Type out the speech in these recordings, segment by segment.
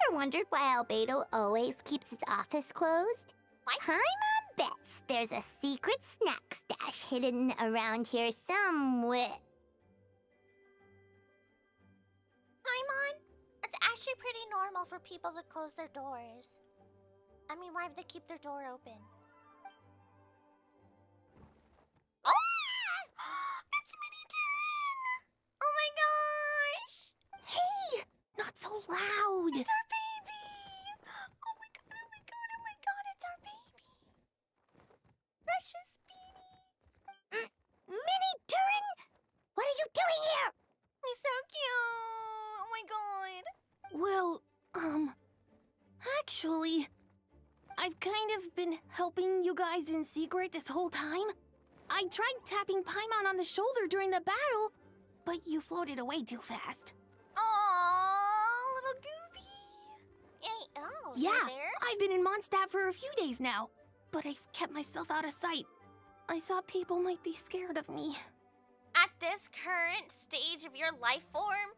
ever wondered why Albedo always keeps his office closed? What? Paimon bets there's a secret snack stash hidden around here somewhere. Paimon, it's actually pretty normal for people to close their doors. I mean, why would they keep their door open? Oh! It's Mini Durin! Oh my gosh! Hey! Not so loud! It's our baby! Oh my god, oh my god, oh my god, it's our baby! Precious Beanie! Mini Durin? What are you doing here? He's so cute! Oh my god! Well, actually, I've kind of been helping you guys in secret this whole time. I tried tapping Paimon on the shoulder during the battle, but you floated away too fast. Aww, little Goopy! Hey, oh, Yeah, you're there? I've been in Mondstadt for a few days now, but I've kept myself out of sight. I thought people might be scared of me. At this current stage of your life form?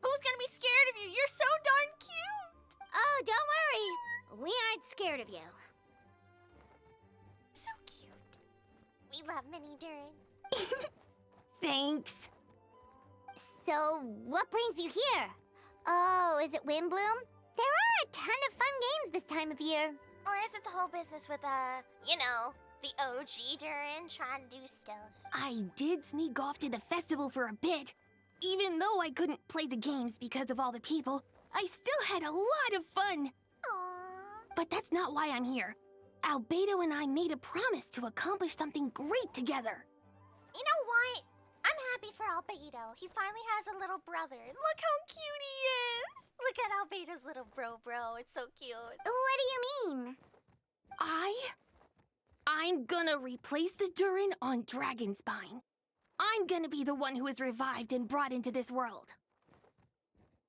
Who's gonna be scared of you? You're so darn cute! Oh, don't worry. We aren't scared of you. So cute. We love Mini Durin. Thanks. So, what brings you here? Oh, is it Windbloom? There are a ton of fun games this time of year. Or is it the whole business with, you know, the OG Durin trying to do stuff? I did sneak off to the festival for a bit. Even though I couldn't play the games because of all the people, I still had a lot of fun. Aww. But that's not why I'm here. Albedo and I made a promise to accomplish something great together. You know what? I'm happy for Albedo. He finally has a little brother. Look how cute he is! Look at Albedo's little bro. It's so cute. What do you mean? I'm gonna replace the Durin on Dragonspine. I'm gonna be the one who is revived and brought into this world.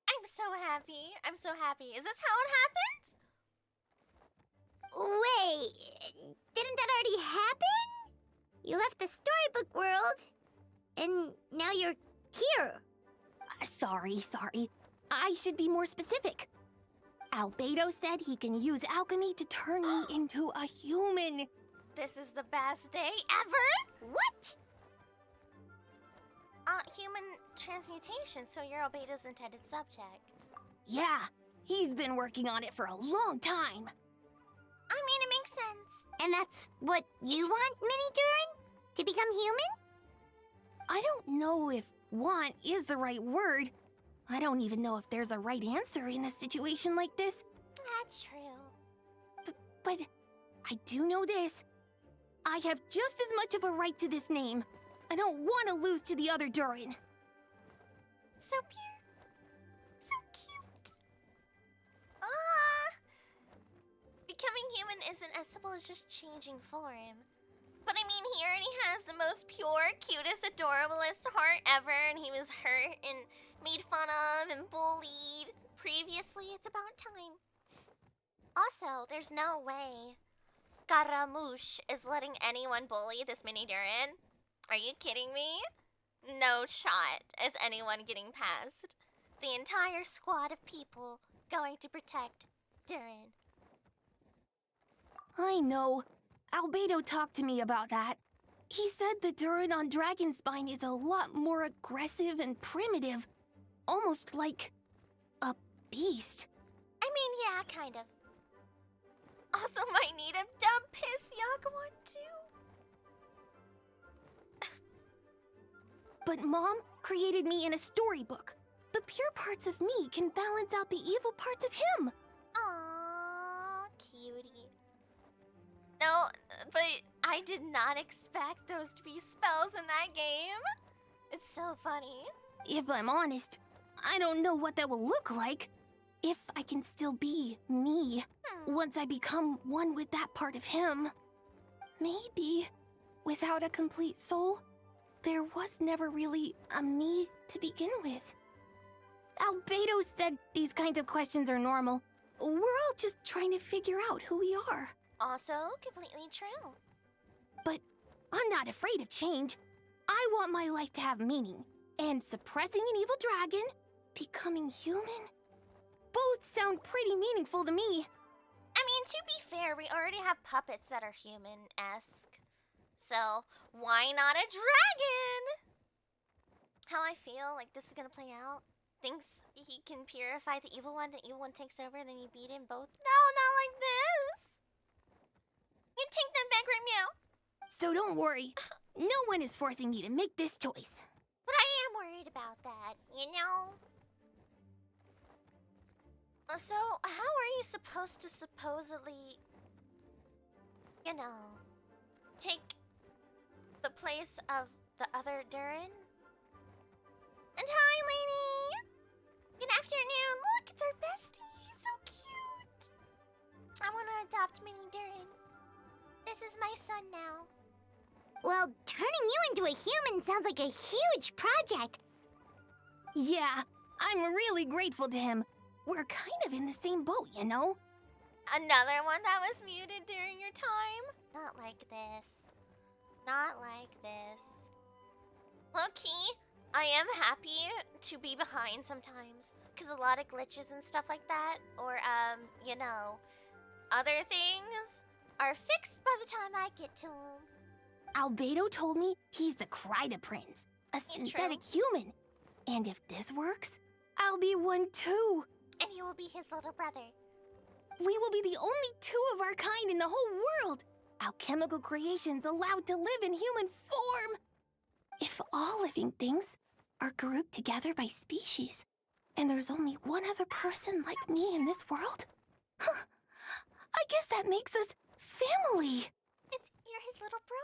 I'm so happy. I'm so happy. Is this how it happens? Wait, didn't that already happen? You left the storybook world, and now you're here. Sorry. I should be more specific. Albedo said he can use alchemy to turn me into a human. This is the best day ever! What? Human transmutation, so you're Albedo's intended subject. Yeah, he's been working on it for a long time. I mean, it makes sense. And that's what you want, Mini Durin? To become human? I don't know if want is the right word. I don't even know if there's a right answer in a situation like this. That's true. But I do know this. I have just as much of a right to this name. I don't want to lose to the other Durin. So pure. So cute. Becoming human isn't as simple as just changing form. But I mean, he already has the most pure, cutest, adorablest heart ever, and he was hurt and made fun of and bullied. Previously, it's about time. Also, there's no way Scaramouche is letting anyone bully this Mini Durin. Are you kidding me? No shot is anyone getting past the entire squad of people going to protect Durin. I know. Albedo talked to me about that. He said the Durin on Dragonspine is a lot more aggressive and primitive. Almost like a beast. I mean, yeah, kind of. Also might need a dumb piss Yakuan too. But Mom created me in a storybook. The pure parts of me can balance out the evil parts of him. Aww, cutie. No, but I did not expect those to be spells in that game. It's so funny. If I'm honest, I don't know what that will look like. If I can still be me once I become one with that part of him. Maybe without a complete soul, there was never really a me to begin with. Albedo said these kinds of questions are normal. We're all just trying to figure out who we are. Also, completely true. But I'm not afraid of change. I want my life to have meaning. And suppressing an evil dragon, becoming human, both sound pretty meaningful to me. I mean, to be fair, we already have puppets that are human-esque. So, why not a dragon? How I feel like this is gonna play out. Thinks he can purify the evil one takes over, and then you beat him both. No, not like this! You take them back right meow. So don't worry. No one is forcing me to make this choice. But I am worried about that, you know? So, how are you supposed to supposedly, you know, take the place of the other Durin? And hi, lady! Good afternoon! Look, it's our bestie! He's so cute! I want to adopt Mini Durin. This is my son now. Well, turning you into a human sounds like a huge project. Yeah, I'm really grateful to him. We're kind of in the same boat, you know? Another one that was muted during your time? Not like this. Not like this. Low-key, I am happy to be behind sometimes. Because a lot of glitches and stuff like that, or, you know, other things are fixed by the time I get to them. Albedo told me he's the Kryda Prince, a synthetic human. And if this works, I'll be one too. And you will be his little brother. We will be the only two of our kind in the whole world. Alchemical creations allowed to live in human form. If all living things are grouped together by species, and there's only one other person like me in this world, I guess that makes us family. You're his little bro.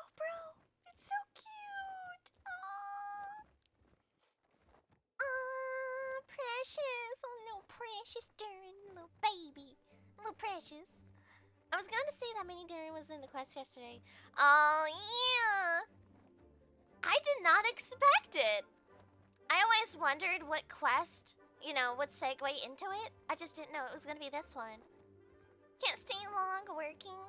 It's so cute. Aww, precious. Oh, little precious Durin, little baby. Little precious. I was going to say that Mini Durin was in the quest yesterday. Oh, yeah. I did not expect it. I always wondered what quest, you know, would segue into it. I just didn't know it was going to be this one. Can't stay long working.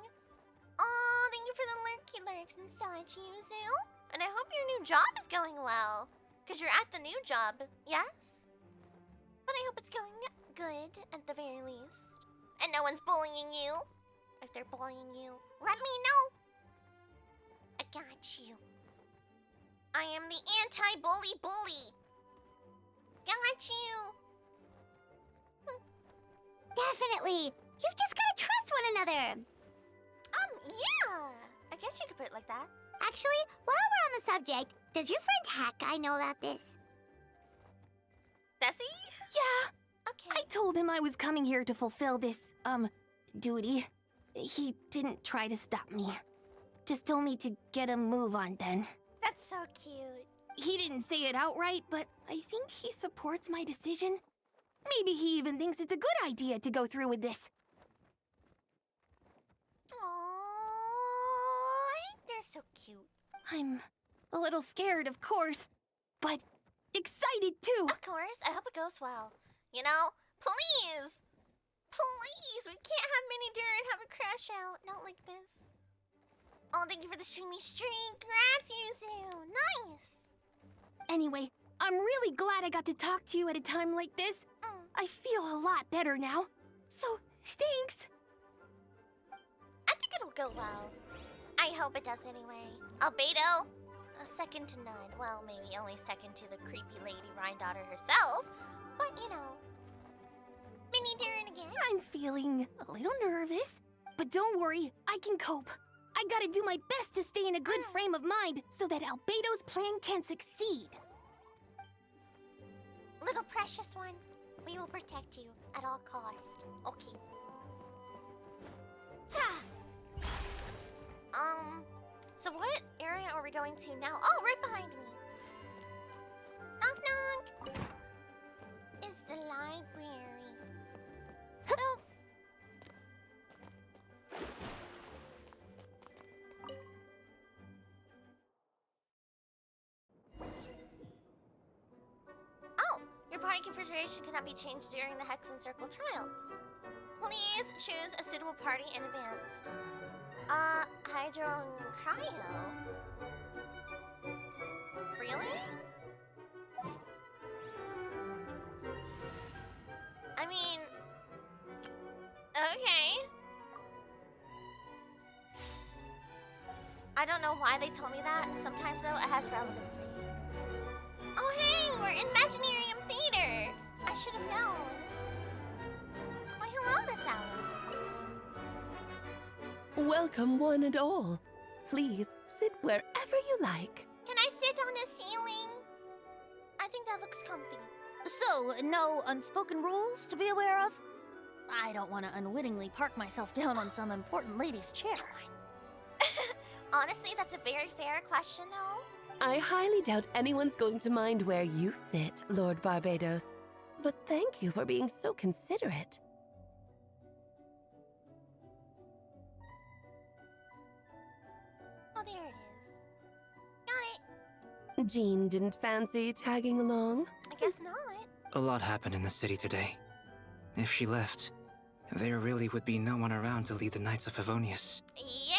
Oh, thank you for the lurky lurks and such, Yuzu. And I hope your new job is going well. Because you're at the new job, yes? But I hope it's going good at the very least. And no one's bullying you. If they're bullying you, let me know. I got you. I am the anti-bully bully. Got you. Definitely. You've just gotta trust one another. Yeah. I guess you could put it like that. Actually, while we're on the subject, does your friend Hakai know about this? Does he? Yeah, Okay. I told him I was coming here to fulfill this, duty. He didn't try to stop me. Just told me to get a move on then. That's so cute. He didn't say it outright, but I think he supports my decision. Maybe he even thinks it's a good idea to go through with this. Aww, they're so cute. I'm a little scared, of course, but excited too. Of course, I hope it goes well. You know, please, we can't have Mini Durin have a crash out. Not like this. Oh, thank you for the streamy stream. Congrats, Yuzu. Nice. Anyway, I'm really glad I got to talk to you at a time like this. I feel a lot better now. So, thanks. I think it'll go well. I hope it does anyway. Albedo, a second to none. Well, maybe only second to the creepy lady Rhine-daughter herself. But, you know, Mini Durin again. I'm feeling a little nervous, but don't worry, I can cope. I gotta do my best to stay in a good frame of mind so that Albedo's plan can succeed. Little precious one, we will protect you at all costs. Okay. So what area are we going to now? Oh, right behind me. Knock knock. Is the library. Oh. Oh, your party configuration cannot be changed during the Hex and Circle trial. Please choose a suitable party in advance. Hydro and Cryo? Really? I mean, don't know why they told me that. Sometimes, though, it has relevancy. Oh, hey, we're in Imaginarium Theater. I should have known. Why, hello, Miss Alice. Welcome, one and all. Please sit wherever you like. Can I sit on the ceiling? I think that looks comfy. So, no unspoken rules to be aware of? I don't want to unwittingly park myself down on some important lady's chair. Honestly, that's a very fair question, though. I highly doubt anyone's going to mind where you sit, Lord Barbados. But thank you for being so considerate. Oh, there it is. Got it. Jean didn't fancy tagging along? I guess not. A lot happened in the city today. If she left, there really would be no one around to lead the Knights of Favonius. Yeah.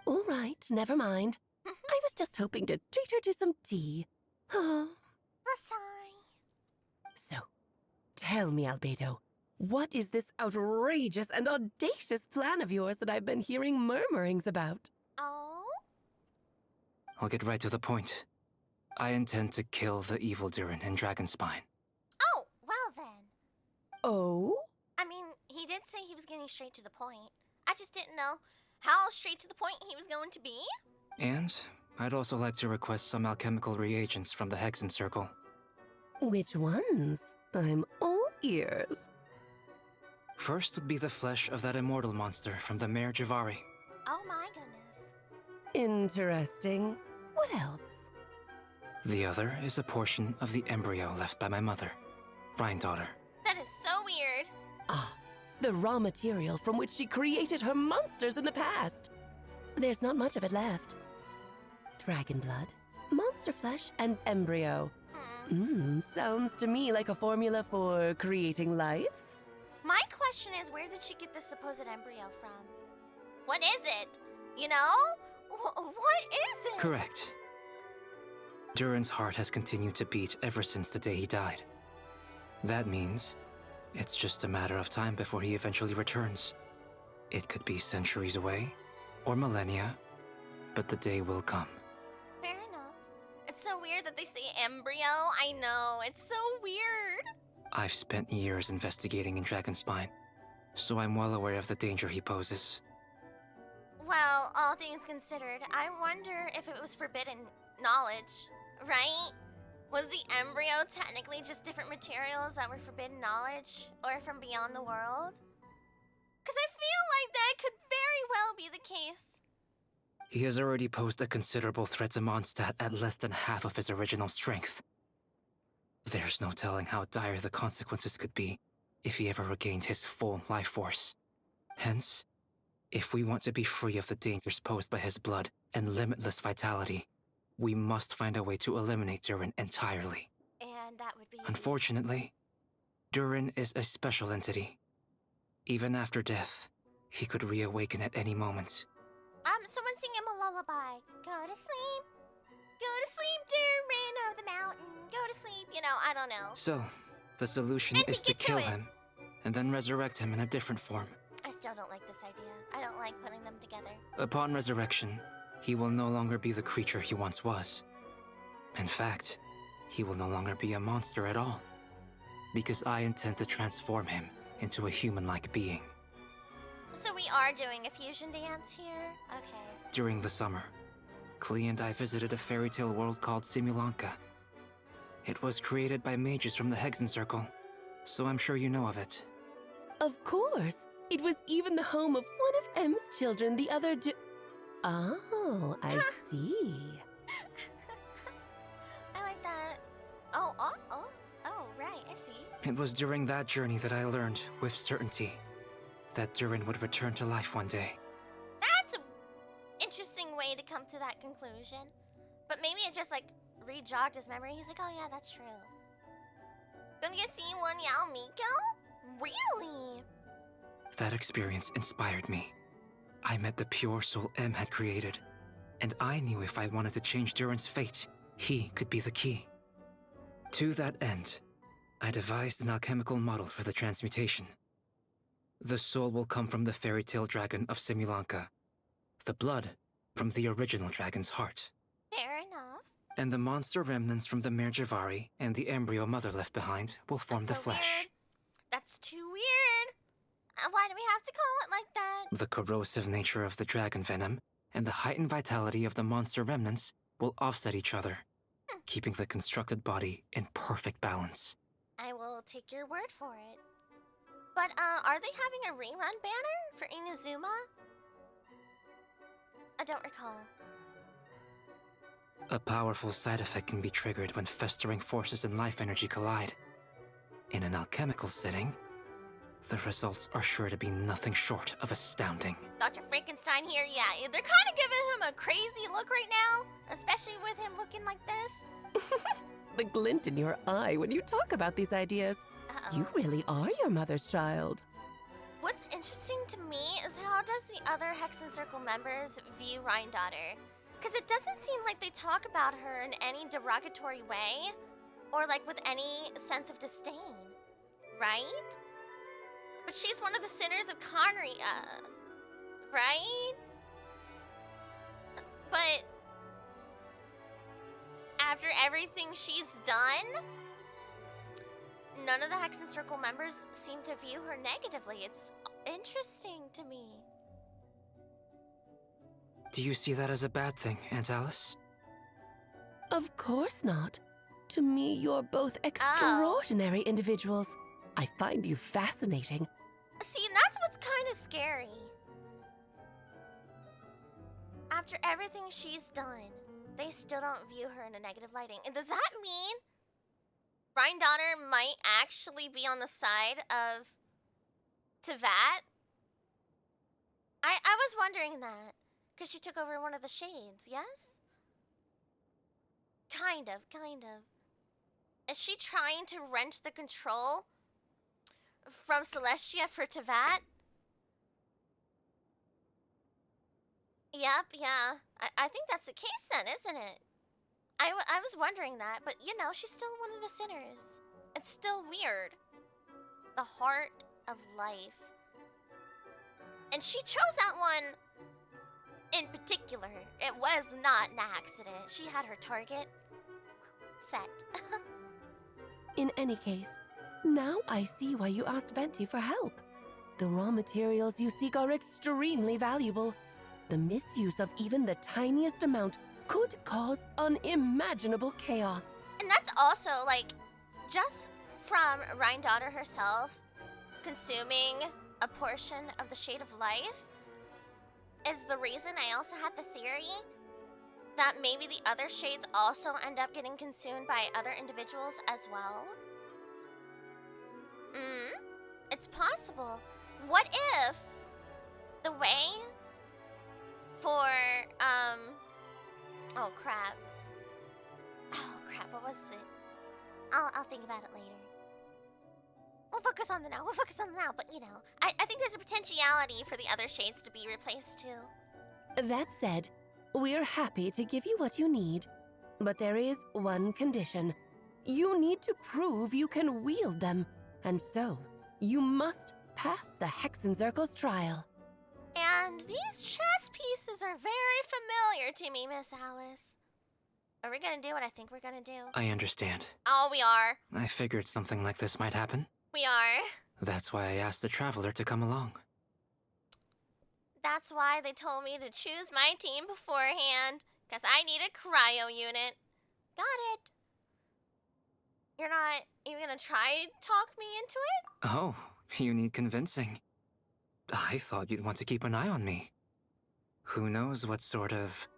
All right, never mind. I was just hoping to treat her to some tea. Oh. A sigh. So, tell me, Albedo, what is this outrageous and audacious plan of yours that I've been hearing murmurings about? Oh? I'll get right to the point. I intend to kill the evil Durin in Dragonspine. Oh, well then. Oh? I mean, he did say he was getting straight to the point. I just didn't know how straight to the point he was going to be. And I'd also like to request some alchemical reagents from the Hexen Circle. Which ones? I'm all ears. First would be the flesh of that immortal monster from the Mare Javari. Oh my goodness. Interesting. What else? The other is a portion of the embryo left by my mother, Rhine-daughter. That is so weird. Ah, the raw material from which she created her monsters in the past. There's not much of it left. Dragon blood, monster flesh, and embryo. Sounds to me like a formula for creating life. My question is, where did she get this supposed embryo from? What is it? You know? What is it? Correct. Durin's heart has continued to beat ever since the day he died. That means it's just a matter of time before he eventually returns. It could be centuries away, or millennia, but the day will come. Fair enough. It's so weird that they say embryo. I know, it's so weird. I've spent years investigating in Dragonspine, so I'm well aware of the danger he poses. Well, all things considered, I wonder if it was forbidden knowledge, right? Was the embryo technically just different materials that were forbidden knowledge, or from beyond the world? Because I feel like that could very well be the case. He has already posed a considerable threat to Mondstadt at less than half of his original strength. There's no telling how dire the consequences could be if he ever regained his full life force. Hence, if we want to be free of the dangers posed by his blood and limitless vitality, we must find a way to eliminate Durin entirely. And that would be... Unfortunately, Durin is a special entity. Even after death, he could reawaken at any moment. Someone sing him a lullaby. Go to sleep. Go to sleep, Durin of the mountain. Go to sleep. You know, I don't know. So, the solution And to is to get to kill it. him, and then resurrect him in a different form. I still don't like this idea. I don't like putting them together. Upon resurrection, he will no longer be the creature he once was. In fact, he will no longer be a monster at all. Because I intend to transform him into a human-like being. So we are doing a fusion dance here? Okay. During the summer, Klee and I visited a fairy tale world called Simulanka. It was created by mages from the Hexen Circle, so I'm sure you know of it. Of course. It was even the home of one of M's children the other day. Oh, I see. I like that. Oh, right, I see. It was during that journey that I learned, with certainty, that Durin would return to life one day. That's an interesting way to come to that conclusion. But maybe it just, like, re-jogged his memory. He's like, oh yeah, that's true. Gonna get see one Yao Miko? Really? That experience inspired me. I met the pure soul M had created, and I knew if I wanted to change Durin's fate, he could be the key. To that end, I devised an alchemical model for the transmutation. The soul will come from the fairy tale dragon of Simulanka. The blood from the original dragon's heart. Fair enough. And the monster remnants from the Mare Javari and the embryo mother left behind will form That's the so flesh. weird. That's too weird. Why do we have to call it like that? The corrosive nature of the dragon venom and the heightened vitality of the monster remnants will offset each other, keeping the constructed body in perfect balance. I will take your word for it. But, are they having a rerun banner for Inazuma? I don't recall. A powerful side effect can be triggered when festering forces and life energy collide. In an alchemical setting, the results are sure to be nothing short of astounding. Dr. Frankenstein here, yeah, they're kind of giving him a crazy look right now, especially with him looking like this. The glint in your eye when you talk about these ideas. Uh-oh. You really are your mother's child. What's interesting to me is how does the other Hexen Circle members view Rhindaughter? Because it doesn't seem like they talk about her in any derogatory way, or like with any sense of disdain, right? But she's one of the sinners of Connery, right? But after everything she's done, none of the Hexen Circle members seem to view her negatively. It's interesting to me. Do you see that as a bad thing, Aunt Alice? Of course not. To me, you're both extraordinary individuals. I find you fascinating. See, and that's what's kind of scary. After everything she's done, they still don't view her in a negative lighting. And does that mean Rhindaughter might actually be on the side of Teyvat? I was wondering that, because she took over one of the shades, yes? Kind of. Is she trying to wrench the control from Celestia for Teyvat? Yep, yeah. I think that's the case then, isn't it? I was wondering that, but you know, she's still one of the sinners. It's still weird. The heart of life. And she chose that one in particular. It was not an accident. She had her target set. In any case, now I see why you asked Venti for help. The raw materials you seek are extremely valuable. The misuse of even the tiniest amount could cause unimaginable chaos. And that's also, like, just from Rhindaughter herself consuming a portion of the Shade of Life is the reason I also had the theory that maybe the other shades also end up getting consumed by other individuals as well. It's possible. What if the way for, oh crap, what was it? I'll think about it later. We'll focus on the now, but you know, I think there's a potentiality for the other shades to be replaced too. That said, we're happy to give you what you need. But there is one condition. You need to prove you can wield them. And so, you must pass the Hexen Circle's trial. And these chess pieces are very familiar to me, Miss Alice. Are we gonna do what I think we're gonna do? I understand. Oh, we are. I figured something like this might happen. We are. That's why I asked the Traveler to come along. That's why they told me to choose my team beforehand, because I need a cryo unit. Got it. You're not even gonna try to talk me into it? Oh, you need convincing. I thought you'd want to keep an eye on me. Who knows what sort of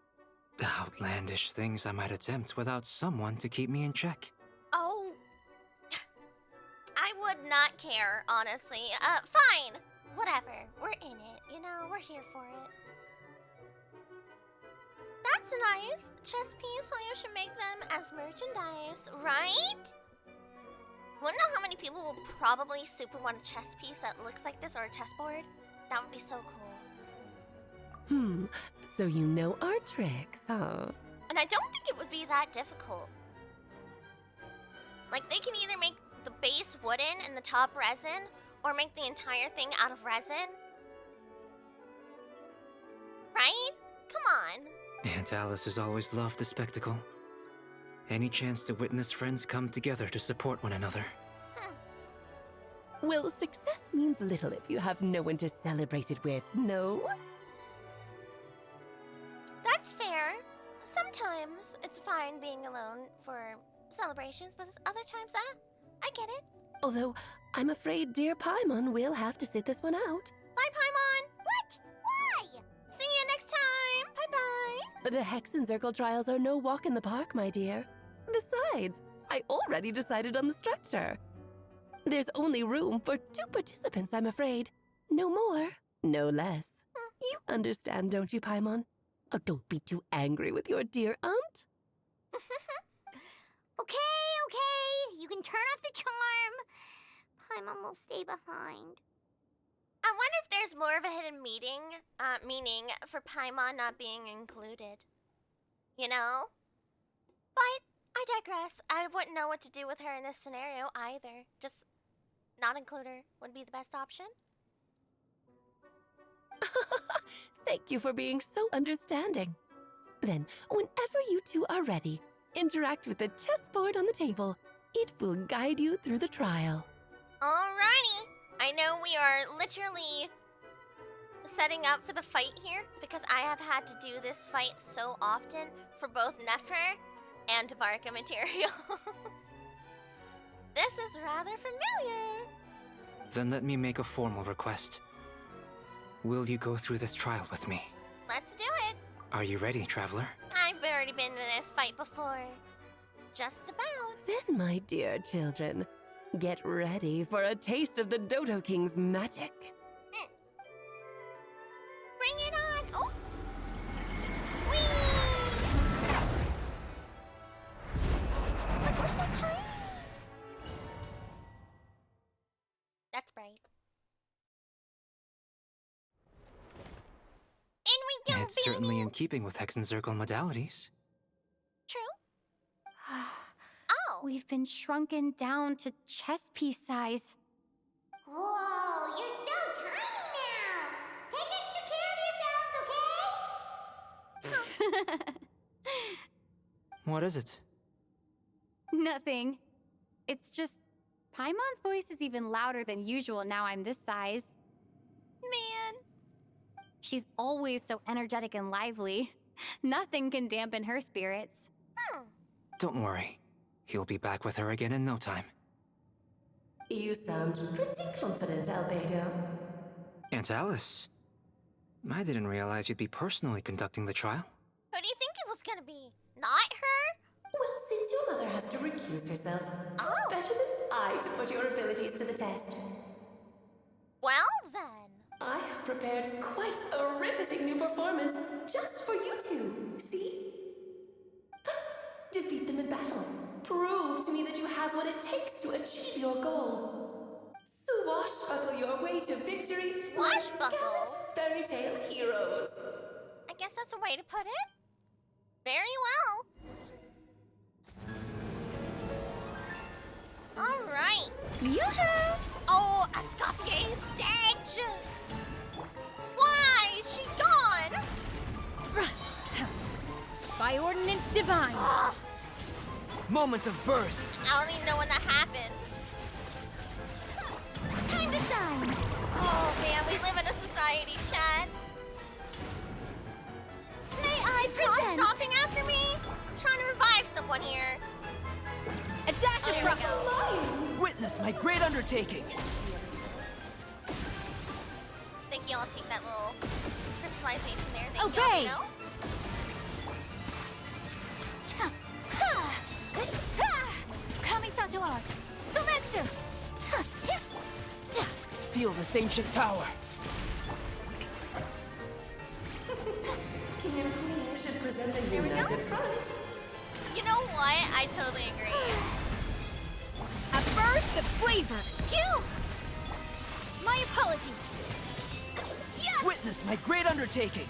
outlandish things I might attempt without someone to keep me in check. Oh, I would not care, honestly. Fine. Whatever. We're in it, you know? We're here for it. That's a nice chess piece, so you should make them as merchandise, right? Wanna know how many people will probably super want a chess piece that looks like this or a chessboard? That would be so cool. So you know our tricks, huh? And I don't think it would be that difficult. Like, they can either make the base wooden and the top resin, or make the entire thing out of resin. Right? Come on. Aunt Alice has always loved the spectacle. Any chance to witness friends come together to support one another. Well, success means little if you have no one to celebrate it with, no? That's fair. Sometimes it's fine being alone for celebrations, but other times, I get it. Although, I'm afraid dear Paimon will have to sit this one out. Bye, Paimon! What? Why? See you next time! Bye-bye! The Hexen Circle trials are no walk in the park, my dear. Besides, I already decided on the structure. There's only room for 2 participants, I'm afraid. No more, no less. You understand, don't you, Paimon? Oh, don't be too angry with your dear aunt. Okay. You can turn off the charm. Paimon will stay behind. I wonder if there's more of a hidden meaning for Paimon not being included. You know? But I digress. I wouldn't know what to do with her in this scenario either. Just not include her would be the best option. Thank you for being so understanding. Then, whenever you two are ready, interact with the chessboard on the table. It will guide you through the trial. Alrighty. I know we are literally setting up for the fight here because I have had to do this fight so often for both Nefer and Varka materials. This is rather familiar. Then let me make a formal request. Will you go through this trial with me? Let's do it. Are you ready, Traveler? I've already been in this fight before. Just about. Then, my dear children, get ready for a taste of the Dodo King's magic. Bring it on! Oh! Whee! Look, we're so tiny! That's bright. In we go, It's certainly in keeping with Hexen Circle modalities. True. Oh! We've been shrunken down to chess piece size. Whoa, you're so tiny now. Take extra care of yourselves, okay? What is it? Nothing. It's just Paimon's voice is even louder than usual now I'm this size. Man. She's always so energetic and lively. Nothing can dampen her spirits. Don't worry. He'll be back with her again in no time. You sound pretty confident, Albedo. Aunt Alice. I didn't realize you'd be personally conducting the trial. Who do you think it was gonna be? Not her? Well, since your mother has to recuse herself, Oh. better than I to put your abilities to the test. Well then. I have prepared quite a riveting new performance just for you two. See? Defeat them in battle. Prove to me that you have what it takes to achieve your goal. Swashbuckle your way to victory. Swashbuckle? Gallant fairy tale heroes. I guess that's a way to put it. Very well. Alright. Yoo-hoo! Oh, Escoffier is dead! Why? Is she gone? By ordinance divine. Ugh, Moment of birth. I don't even know when that happened. Time to shine. Oh man, we live in a society, Chad. May I Stop present stopping after me? I'm trying to revive someone here. a dash Oh, of there we go. Witness my great undertaking. Thank you. I'll take that little crystallization there. Thank Obey. you. Kamisato art. Sumetsu. Feel this ancient power. King and Queen should present a There we go. united front. You know what? I totally agree. A burst of flavor. Phew! My apologies. Witness my great undertaking.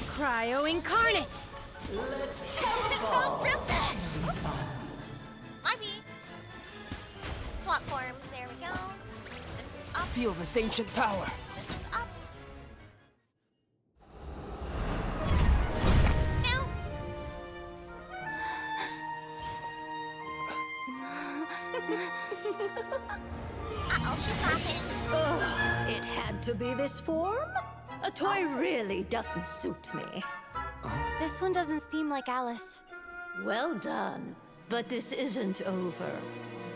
Cryo incarnate. Might be. Swap forms. There we go. This is up. Feel this ancient power. This is up. No. Uh-oh, she's laughing. Ugh, it had to be this form? A toy really doesn't suit me. This one doesn't seem like Alice. Well done. But this isn't over.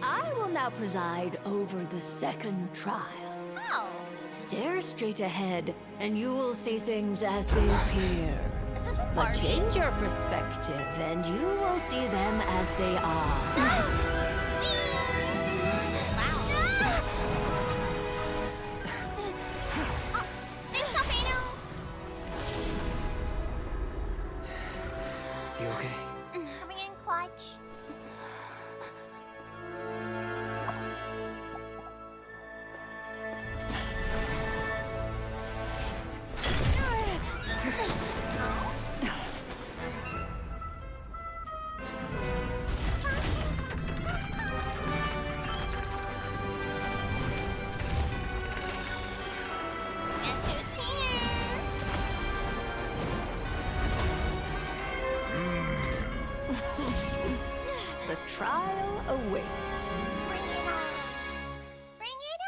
I will now preside over the second trial. Oh. Stare straight ahead, and you will see things as they appear. Is this with But Barbie? change your perspective, and you will see them as they are. You okay? Coming in clutch. Guess who's here? The trial awaits. Bring it on. Bring it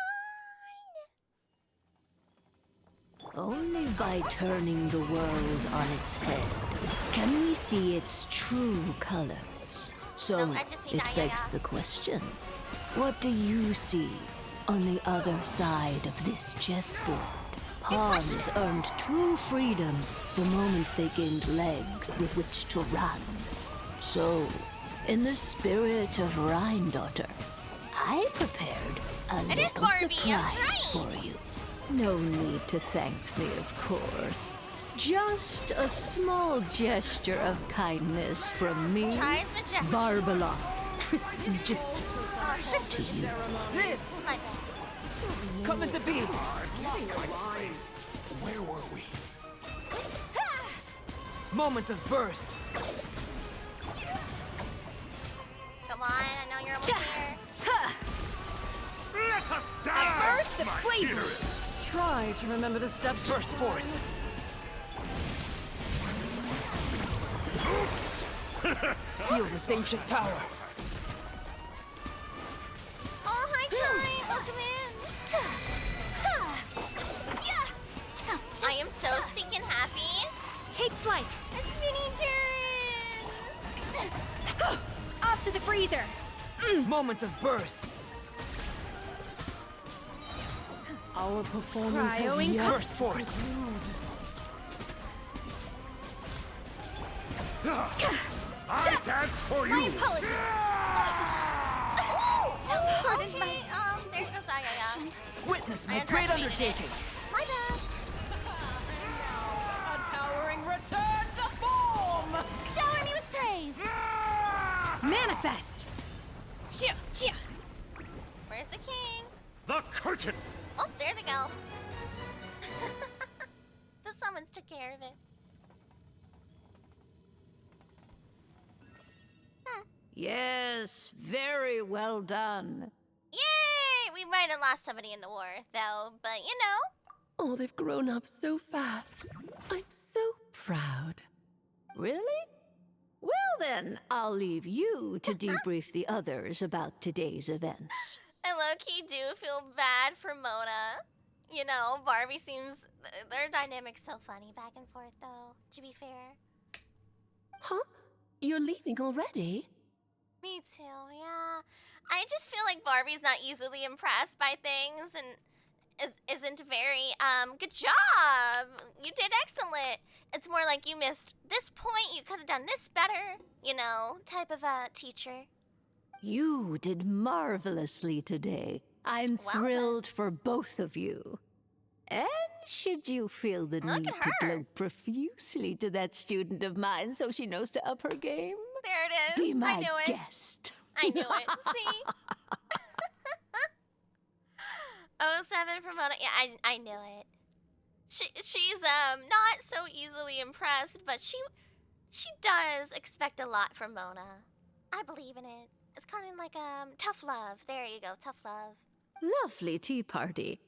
on. Only by turning the world on its head can we see its true colors. So No, I just need it Ayaya. begs the question, what do you see on the other side of this chessboard? Pawns earned true freedom the moment they gained legs with which to run. So, in the spirit of Rhine-daughter, I prepared a It is little Barbie, surprise that's for you. No need to thank me, of course. Just a small gesture of kindness from me, Tries majestic. Barbalot Trismegistus, to you. Live! My bad. Coming to be! Where were we? Moment of birth. Come on, I know you're almost here. Let us dance, the my flavor. dearest. Try to remember the steps. Burst forth. Feel this ancient power. Oh, hi, Kai. Welcome in. I am so stinking happy. Take flight. It's Mini Darren. Off to the freezer. Moment of birth. Our performance Cryoing has Burst forth. I dance for you. Okay, there's no Ayaya. Witness my I great underestimated it. undertaking. My bad. a towering return to form. Shower me with praise. Manifest. Where's the king? The curtain. Oh, there they go. The summons took care of it. Yes, very well done. Yay! We might have lost somebody in the war, though, but you know. Oh, they've grown up so fast. I'm so proud. Really? Well then, I'll leave you to debrief the others about today's events. I low-key do feel bad for Mona. You know, Barbie seems... Their dynamic's so funny back and forth, though, to be fair. Huh? You're leaving already? Me too, yeah. I just feel like Barbie's not easily impressed by things and isn't very, good job. You did excellent. It's more like you missed this point, you could have done this better, you know, type of a teacher. You did marvelously today. I'm Well thrilled for both of you. And should you feel the Look need at to her. blow profusely to that student of mine so she knows to up her game, There it is. be my I knew it. guest. I knew it. See? 07 for Mona. Yeah, I knew it. She's not so easily impressed, but she does expect a lot from Mona. I believe in it. It's kind of like tough love. There you go, tough love. Lovely tea party.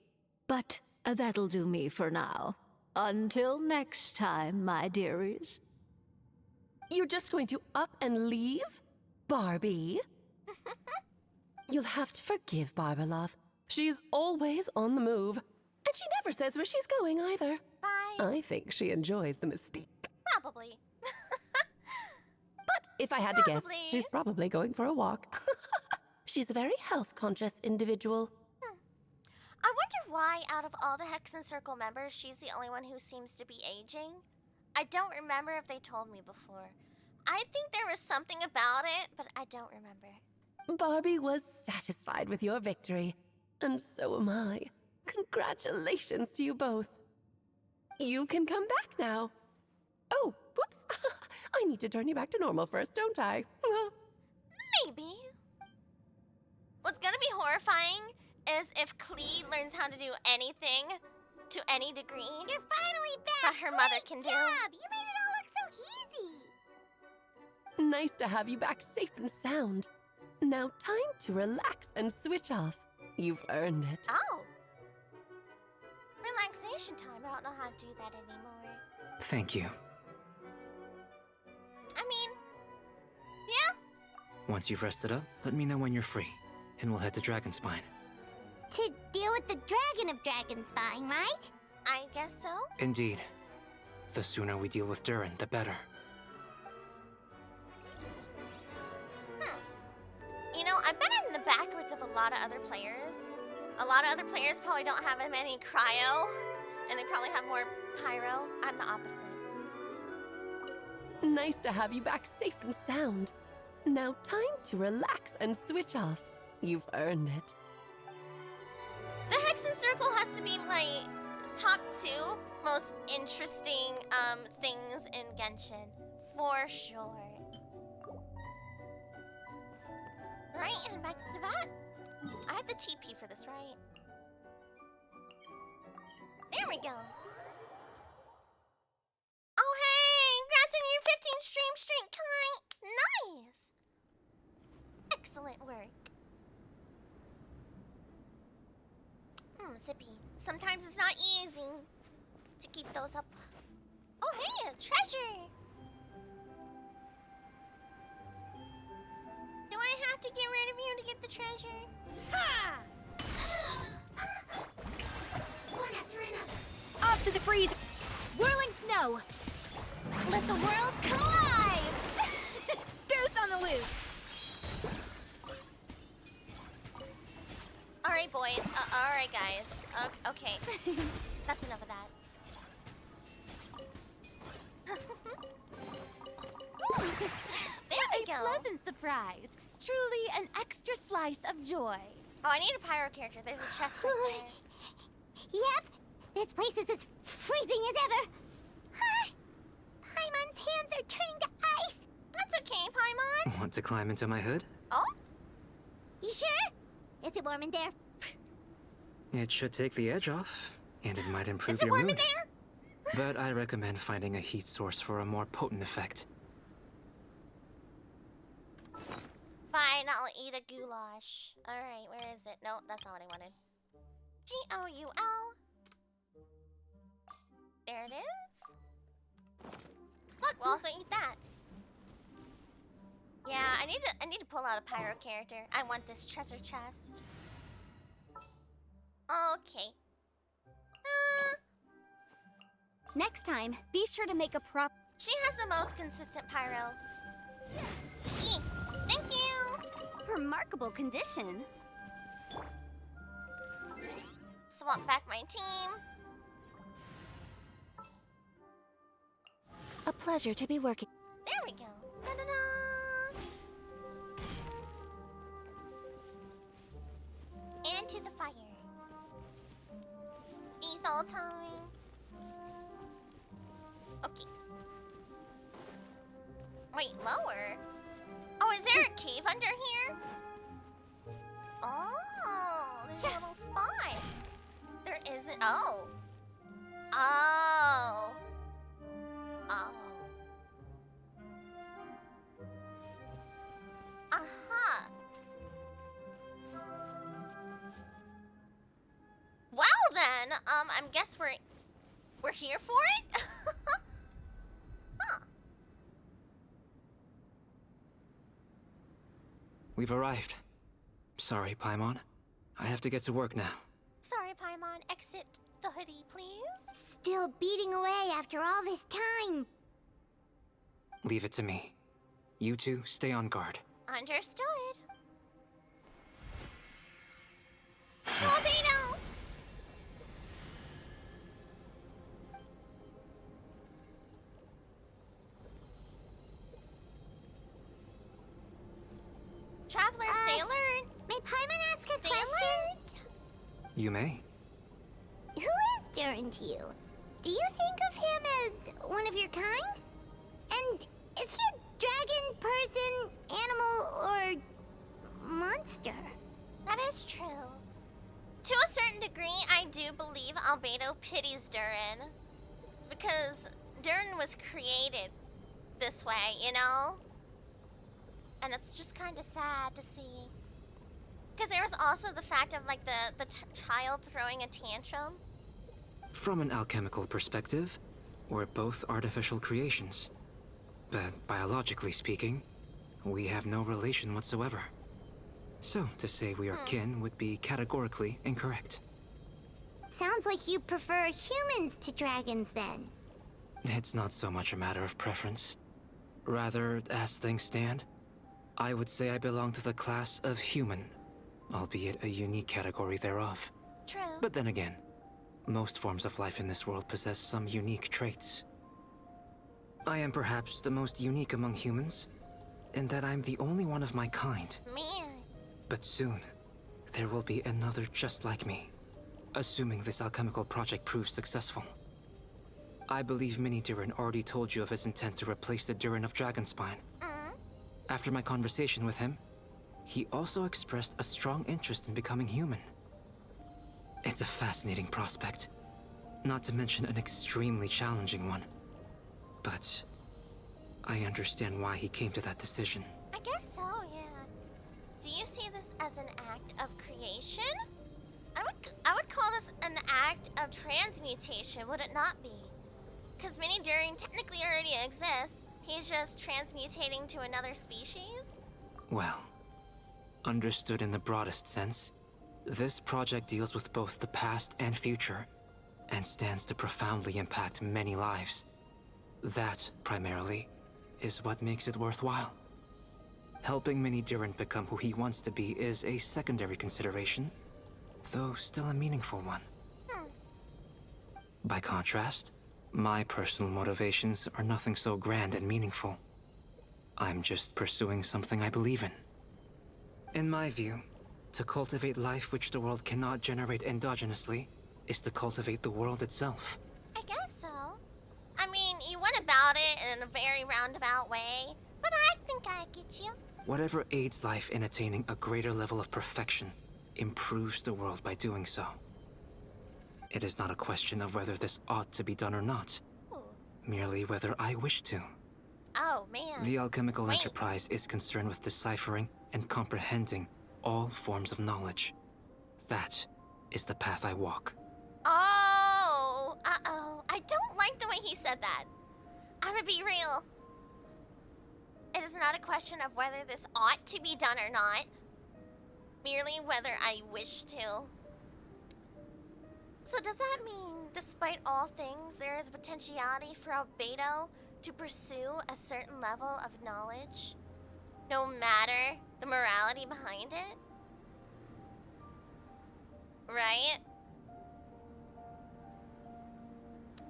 But that'll do me for now. Until next time, my dearies. You're just going to up and leave? Barbie? You'll have to forgive Barbalov. She's always on the move. And she never says where she's going either. Bye. I think she enjoys the mystique. Probably. But if I had to guess, Probably. she's probably going for a walk. She's a very health-conscious individual. I wonder why, out of all the Hexen Circle members, she's the only one who seems to be aging. I don't remember if they told me before. I think there was something about it, but I don't remember. Barbie was satisfied with your victory, and so am I. Congratulations to you both. You can come back now. Oh, whoops. I need to turn you back to normal first, don't I? Maybe. What's gonna be horrifying is if Klee learns how to do anything to any degree You're finally back! that her mother can Good do. job! You made it all look so easy! Nice to have you back safe and sound. Now time to relax and switch off. You've earned it. Oh. Relaxation time. I don't know how to do that anymore. Thank you. I mean, yeah. Once you've rested up, let me know when you're free, and we'll head to Dragonspine. To deal with the Dragon of Dragonspine, right? I guess so. Indeed. The sooner we deal with Durin, the better. You know, I've been in the backwards of a lot of other players. A lot of other players probably don't have as many cryo, and they probably have more pyro. I'm the opposite. Nice to have you back safe and sound. Now time to relax and switch off. You've earned it. The Hexen Circle has to be my top 2 most interesting things in Genshin, for sure. Right, and back to Devat. I had the TP for this, right? There we go. Oh, hey! Congrats on your 15 stream streak, Kai! Nice! Excellent work. Zippy. Sometimes it's not easy to keep those up. Oh, hey, a treasure! Do I have to get rid of you to get the treasure? Ha! One after another. Off to the freeze! Whirling snow! Let the world come alive! Goose on the loose! Alright, boys. Alright, guys. Okay. That's enough of that. There we go. Pleasant surprise. Truly an extra slice of joy. Oh, I need a pyro character. There's a chest right there. Yep, this place is as freezing as ever. Paimon's hands are turning to ice. That's okay, Paimon. Want to climb into my hood? Oh? You sure? Is it warm in there? It should take the edge off, and it might improve Is it your warm mood. in there? But I recommend finding a heat source for a more potent effect. Fine, I'll eat a goulash. Alright, where is it? No, that's not what I wanted. Goul. There it is. Look, we'll also eat that. Yeah, I need to pull out a pyro character. I want this treasure chest. Okay. Next time, be sure to make a prop. She has the most consistent pyro. Thank you. Remarkable condition. Swap back my team. A pleasure to be working. There we go. Da-da-da. And to the fire. Ethel time. Okay. Wait, lower? Oh, is there a cave under here? Oh, there's a little spot. There isn't. Oh. Oh. Oh. Aha. then. I guess we're here for it? Huh. We've arrived. Sorry, Paimon. I have to get to work now. Sorry, Paimon. Exit the hoodie, please. Still beating away after all this time. Leave it to me. You two, stay on guard. Understood. Scorpino! Traveler, stay alert. May Paimon ask a Stay question? alert. You may. Who is Durin to you? Do you think of him as one of your kind? And is he a dragon, person, animal, or monster? That is true. To a certain degree, I do believe Albedo pities Durin. Because Durin was created this way, you know? And it's just kind of sad to see. Because there was also the fact of, like, the child throwing a tantrum. From an alchemical perspective, we're both artificial creations. But biologically speaking, we have no relation whatsoever. So, to say we are kin would be categorically incorrect. Sounds like you prefer humans to dragons then. It's not so much a matter of preference. Rather, as things stand, I would say I belong to the class of human, albeit a unique category thereof. True. But then again, most forms of life in this world possess some unique traits. I am perhaps the most unique among humans, in that I'm the only one of my kind. Man. But soon, there will be another just like me, assuming this alchemical project proves successful. I believe Mini Durin already told you of his intent to replace the Durin of Dragonspine. After my conversation with him, he also expressed a strong interest in becoming human. It's a fascinating prospect, not to mention an extremely challenging one. But I understand why he came to that decision. I guess so, yeah. Do you see this as an act of creation? I would call this an act of transmutation, would it not be? Because Mini Durin technically already exists. He's just transmutating to another species? Well, understood in the broadest sense, this project deals with both the past and future, and stands to profoundly impact many lives. That, primarily, is what makes it worthwhile. Helping Mini Durin become who he wants to be is a secondary consideration, though still a meaningful one. By contrast, my personal motivations are nothing so grand and meaningful. I'm just pursuing something I believe in. In my view, to cultivate life which the world cannot generate endogenously is to cultivate the world itself. I guess so. I mean, you went about it in a very roundabout way, but I think I get you. Whatever aids life in attaining a greater level of perfection improves the world by doing so. It is not a question of whether this ought to be done or not, merely whether I wish to. Oh, man. The alchemical Wait. enterprise is concerned with deciphering and comprehending all forms of knowledge. That is the path I walk. Oh, uh-oh. I don't like the way he said that. I'm gonna be real. It is not a question of whether this ought to be done or not, merely whether I wish to. So does that mean, despite all things, there is potentiality for Albedo to pursue a certain level of knowledge, no matter the morality behind it? Right?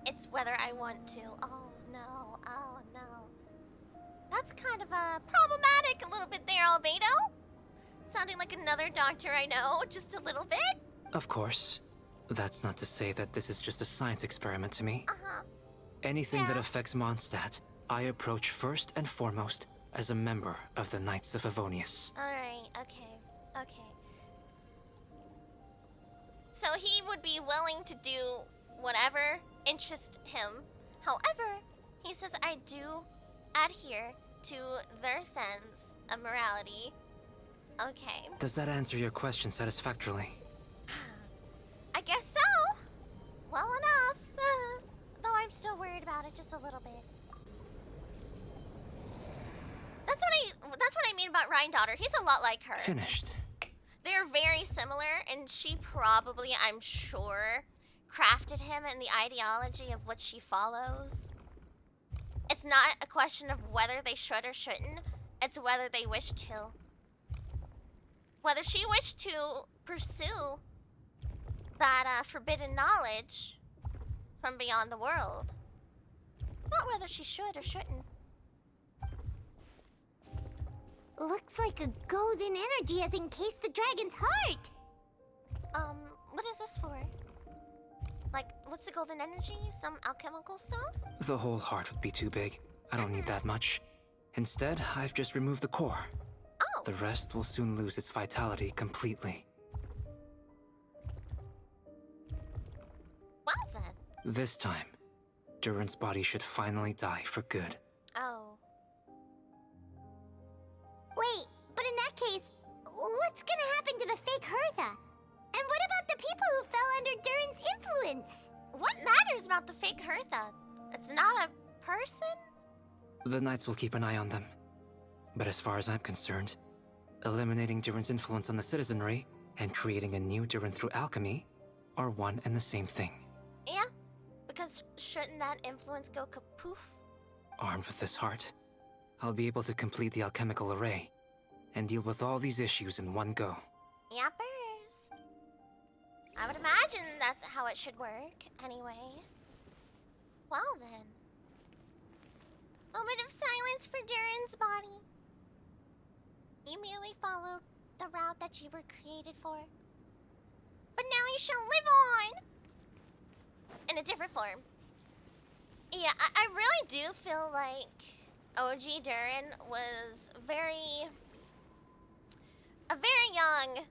It's whether I want to. Oh no, oh no. That's kind of problematic a little bit there, Albedo. Sounding like another doctor I know, just a little bit. Of course. That's not to say that this is just a science experiment to me. Uh-huh. Anything that Yeah. affects Mondstadt, I approach first and foremost as a member of the Knights of Avonius. Alright, okay, okay. So he would be willing to do whatever interests him. However, he says I do adhere to their sense of morality. Okay. Does that answer your question satisfactorily? I guess so. well enough. Though I'm still worried about it just a little bit. That's what I mean about Ryan Daughter. He's a lot like her. Finished. They're very similar, and she probably, I'm sure, crafted him in the ideology of what she follows. It's not a question of whether they should or shouldn't. It's whether they wish to. Whether she wished to pursue that forbidden knowledge from beyond the world. Not whether she should or shouldn't. Looks like a golden energy has encased the dragon's heart. What is this for? Like, what's the golden energy? Some alchemical stuff? The whole heart would be too big. I don't need that much. Instead, I've just removed the core. Oh. The rest will soon lose its vitality completely. Well then. This time, Durin's body should finally die for good. Oh. Wait, but in that case, what's gonna happen to the fake Hertha? And what about the people who fell under Durin's influence? What matters about the fake Hertha? It's not a person? The Knights will keep an eye on them. But as far as I'm concerned, eliminating Durin's influence on the citizenry and creating a new Durin through alchemy are one and the same thing. Yeah, because shouldn't that influence go kapoof? Armed with this heart, I'll be able to complete the alchemical array and deal with all these issues in one go. Yappers. I would imagine that's how it should work, anyway. Well then. Moment of silence for Durin's body. You merely followed the route that you were created for. But now you shall live on! In a different form. Yeah, I really do feel like OG Durin was a very young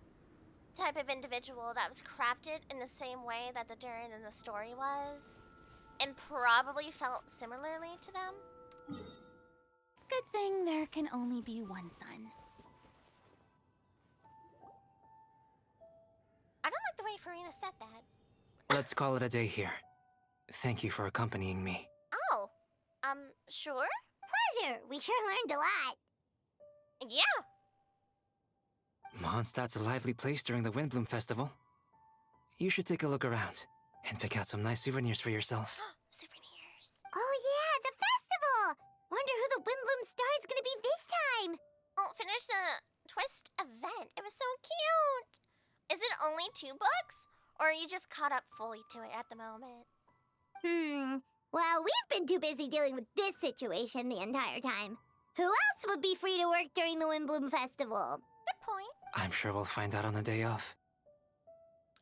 type of individual that was crafted in the same way that the Durin in the story was, and probably felt similarly to them. Good thing there can only be one son. I don't like the way Farina said that. Let's call it a day here. Thank you for accompanying me. Oh, sure? Pleasure. We sure learned a lot. Yeah. Mondstadt's a lively place during the Windbloom Festival. You should take a look around and pick out some nice souvenirs for yourselves. Souvenirs. Oh yeah, the festival! Wonder who the Windbloom Star is gonna be this time. Oh, finish the twist event. It was so cute. Is it only 2 books? Or are you just caught up fully to it at the moment? Well, we've been too busy dealing with this situation the entire time. Who else would be free to work during the Windbloom Festival? Good point. I'm sure we'll find out on the day off.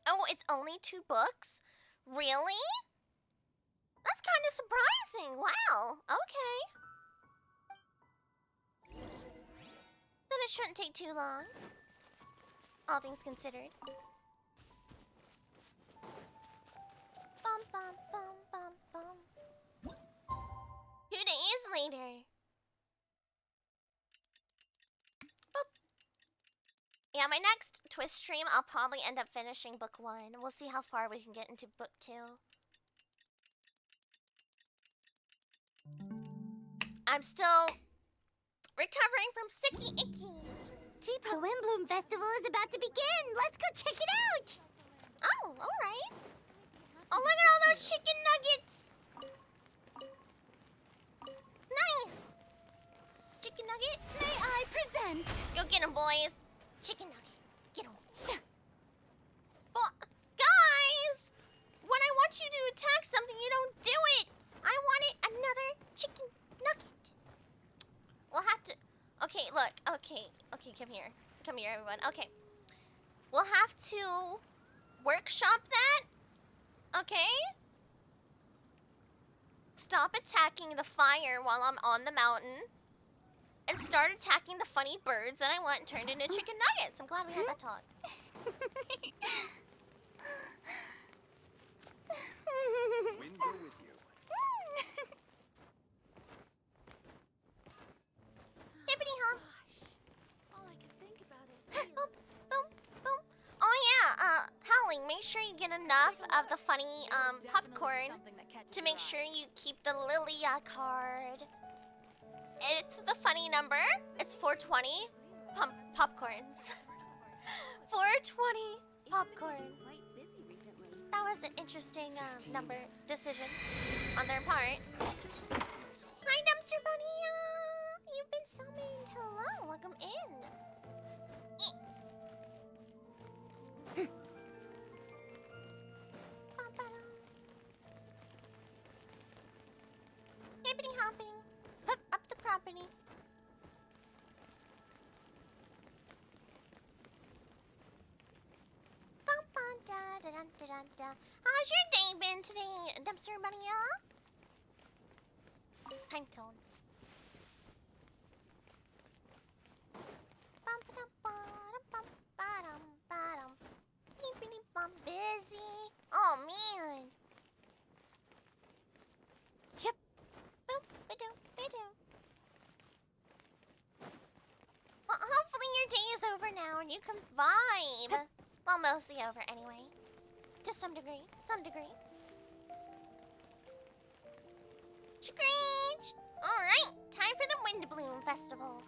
Oh, it's only 2 books? Really? That's kind of surprising. Wow. Okay. Then it shouldn't take too long. All things considered. Bum, bum, bum, bum, bum. 2 days later. Boop. Yeah, my next twist stream, I'll probably end up finishing book 1. We'll see how far we can get into book 2. I'm still recovering from sicky icky. The Windbloom Festival is about to begin. Let's go check it out. Oh, alright. Oh, look at all those chicken nuggets. Nice. Chicken nugget. May I present? Go get 'em, boys. Chicken nugget. Get 'em. Guys! When I want you to attack something, you don't do it. I wanted another chicken nugget. We'll have to... Okay, look. Okay, come here. Come here, everyone. Okay. We'll have to workshop that. Okay? Stop attacking the fire while I'm on the mountain. And start attacking the funny birds that I want turned into chicken nuggets. I'm glad we had that talk. Wind go with you. Hippity hop. All I can think about is Boom, boom, boom. Oh yeah, Howling, make sure you get enough of the funny popcorn to make sure you keep the Lilia card. It's the funny number. It's 420 popcorns. 420 popcorn. That was an interesting number decision on their part. Hi, Dumpster Bunny. You've been summoned. Hello, welcome in. Hippity hoppity. Up the property. How's your day been today, Dumpster Bunny? Time cone. Busy. Oh man. Yep. Boop, ba-doop, ba-doop. Well, hopefully your day is over now and you can vibe. Well, mostly over anyway. To some degree. Some degree. Screech! Alright, time for the Wind Bloom Festival.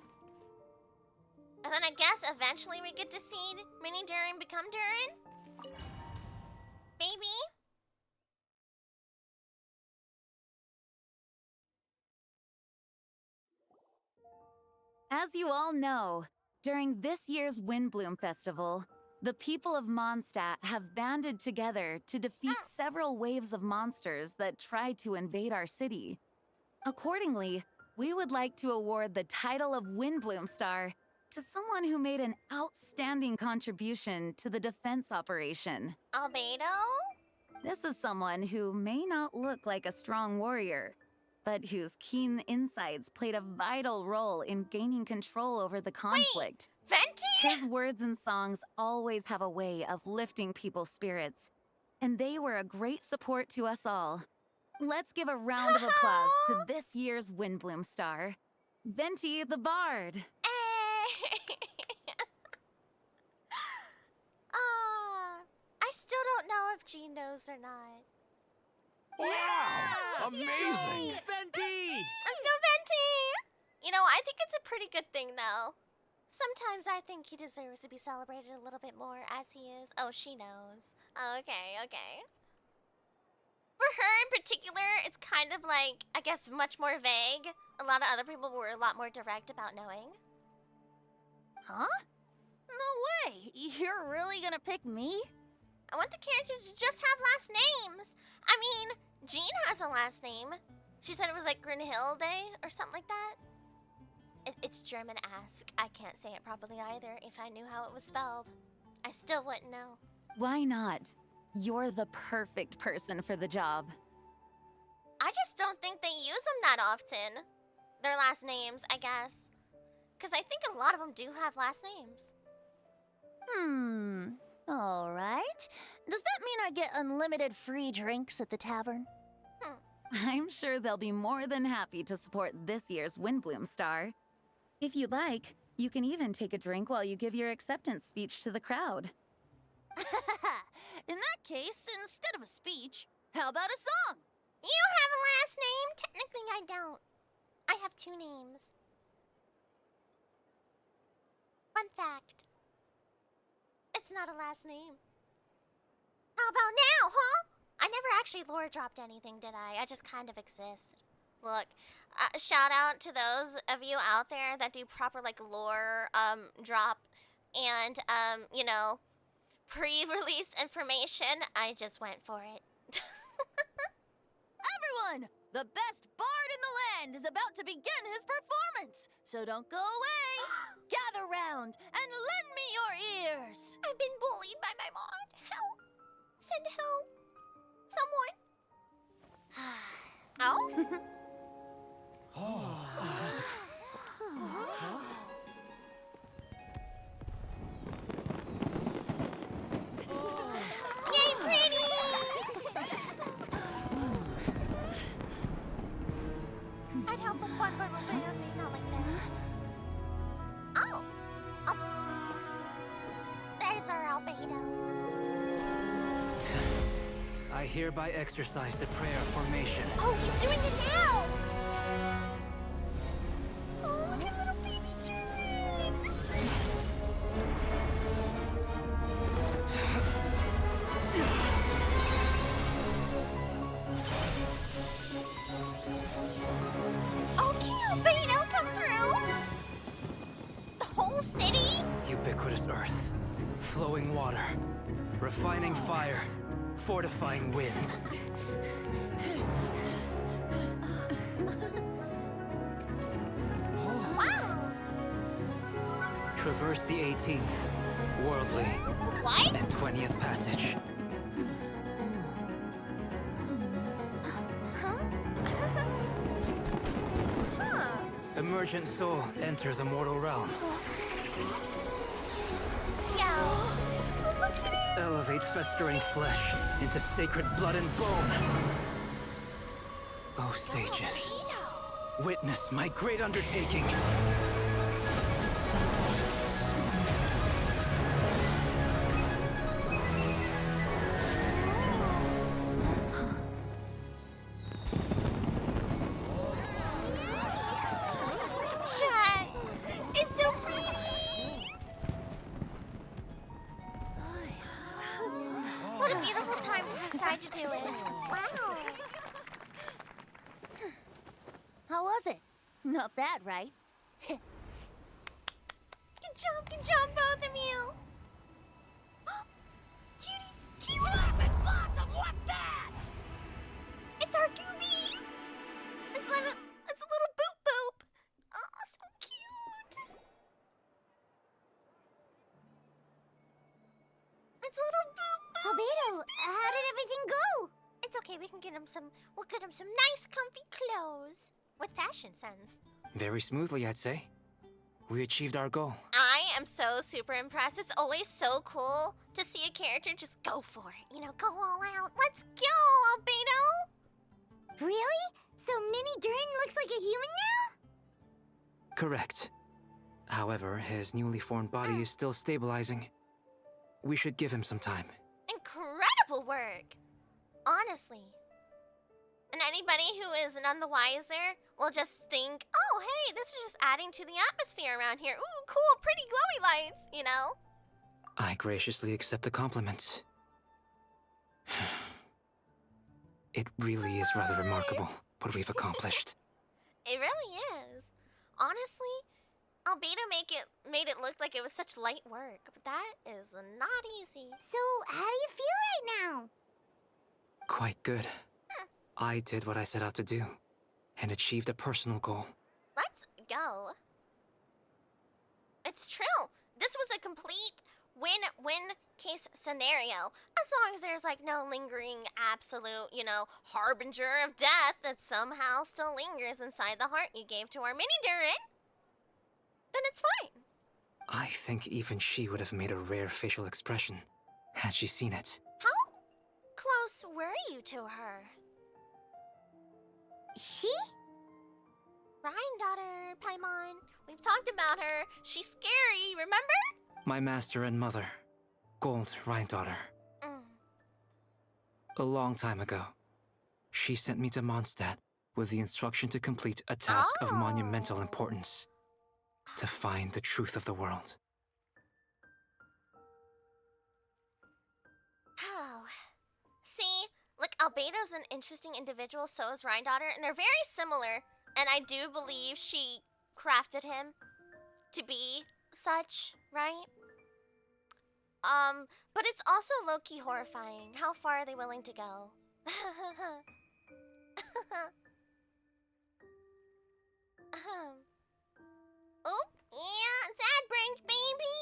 And then I guess eventually we get to see Mini Durin become Durin? Maybe? As you all know, during this year's Windbloom Festival, the people of Mondstadt have banded together to defeat several waves of monsters that tried to invade our city. Accordingly, we would like to award the title of Windbloom Star to someone who made an outstanding contribution to the defense operation. Albedo? This is someone who may not look like a strong warrior, but whose keen insights played a vital role in gaining control over the conflict. Venti? His words and songs always have a way of lifting people's spirits, and they were a great support to us all. Let's give a round of applause to this year's Windbloom Star, Venti the Bard. I still don't know if Jean knows or not. Wow! Amazing! Venti! Let's go, Venti! You know, I think it's a pretty good thing, though. Sometimes I think he deserves to be celebrated a little bit more as he is. Oh, she knows. Okay, okay. For her in particular, it's kind of like, I guess, much more vague. A lot of other people were a lot more direct about knowing. Huh? No way! You're really gonna pick me? I want the characters to just have last names. I mean, Jean has a last name. She said it was like Grunhilde or something like that. It's German-esque. I can't say it properly either. If I knew how it was spelled, I still wouldn't know. Why not? You're the perfect person for the job. I just don't think they use them that often. Their last names, I guess. Because I think a lot of them do have last names. Alright. Does that mean I get unlimited free drinks at the tavern? I'm sure they'll be more than happy to support this year's Windbloom Star. If you'd like, you can even take a drink while you give your acceptance speech to the crowd. In that case, instead of a speech, how about a song? You have a last name? Technically, I don't. I have two names. Fun fact. It's not a last name. How about now, huh? I never actually lore dropped anything, did I? I just kind of exist. Look, shout out to those of you out there that do proper, like, lore drop and, you know, pre-release information. I just went for it. Everyone! The best bard in the land is about to begin his performance, so don't go away! Gather round and lend me your ears! I've been bullied by my mod. Help! Send help! Someone! Oh? Yay, pretty! I'd help a one but me, not like this. Oh! There's our albedo. I hereby exercise the prayer of formation. Oh, he's doing it now! Oh, look at little baby Turin! Okay, Albedo, come through! The whole city? Ubiquitous earth, flowing water, refining fire, fortifying wind. Wow! Traverse the 18th, worldly, What? and 20th passage. Huh? Emergent soul, enter the mortal realm. Yeah. Look at it! Elevate festering flesh into sacred blood and bone. O sages, witness my great undertaking. Chat! It's so pretty! What a beautiful time to decide to do it. Wow. How was it? Not bad, right? Good job, both of you. Cutie, cutie! What's that? It's our Gooby! It's a little boop boop. Oh, so cute. It's a little boop boop. Albedo, how did everything go? It's okay, we'll get him some nice comfy clothes. With fashion sense. Very smoothly, I'd say. We achieved our goal. I am so super impressed. It's always so cool to see a character just go for it. You know, go all out. Let's go, Albedo! Really? So Mini Durin looks like a human now? Correct. However, his newly formed body is still stabilizing. We should give him some time. Incredible work! Honestly. And anybody who is none the wiser will just think, oh, hey, this is just adding to the atmosphere around here. Ooh, cool, pretty glowy lights, you know? I graciously accept the compliment. It really is rather remarkable what we've accomplished. It really is. Honestly, Albedo made it look like it was such light work, but that is not easy. So, how do you feel right now? Quite good. I did what I set out to do, and achieved a personal goal. Let's go. It's true. This was a complete win-win case scenario. As long as there's like no lingering absolute, harbinger of death that somehow still lingers inside the heart you gave to our mini Durin, then it's fine. I think even she would have made a rare facial expression, had she seen it. How close were you to her? She? Ryan daughter, Paimon. We've talked about her. She's scary, remember? My master and mother, Gold Rhine-daughter. A long time ago, she sent me to Mondstadt with the instruction to complete a task of monumental importance. To find the truth of the world. Oh. See, look, Albedo's an interesting individual, so is Rhine-daughter, and they're very similar. And I do believe she crafted him to be such, right? But it's also low-key horrifying. How far are they willing to go? Oh, yeah, it's ad break, baby.